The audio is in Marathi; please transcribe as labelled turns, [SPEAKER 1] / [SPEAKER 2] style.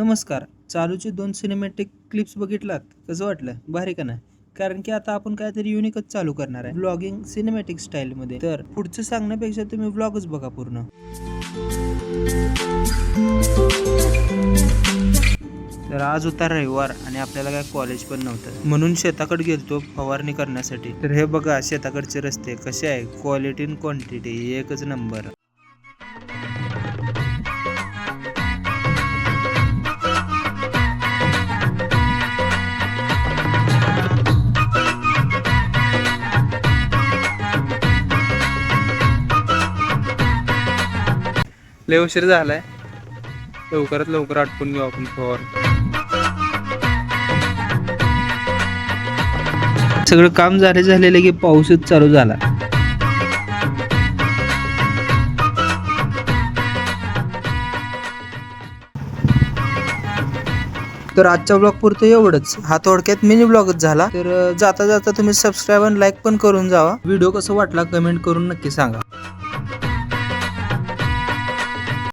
[SPEAKER 1] नमस्कार. चालूचे 2 सिनेमॅटिक क्लिप्स बघितलात? कसं वाटलं? भारी का नाही? कारण की आता आपण काहीतरी युनिकच चालू करणार आहे. व्लॉगिंग सिनेमॅटिक स्टाईलमध्ये. तर पुढचं सांगण्यापेक्षा तुम्ही व्लॉगच बघा पूर्ण. तर आज होता रविवार आणि आपल्याला काय कॉलेज पण नव्हतं. म्हणून शेताकडे गेलतो फवारणी करण्यासाठी. तर हे बघा शेताकडचे रस्ते कसे आहे. क्वालिटी आणि क्वांटिटी एकच नंबर. लय उशीर झालाय. लवकरात लवकर आटपून घेऊ आपण फवारणी. सगळं काम झालेलं की पाऊसच चालू झाला. तर आजच्या ब्लॉग पुरतं एवढंच. हा थोडक्यात मिनी ब्लॉगच झाला. तर जाता जाता तुम्ही सबस्क्राईब आणि लाईक पण करून जावा. व्हिडिओ कसा वाटला कमेंट करून नक्की सांगा.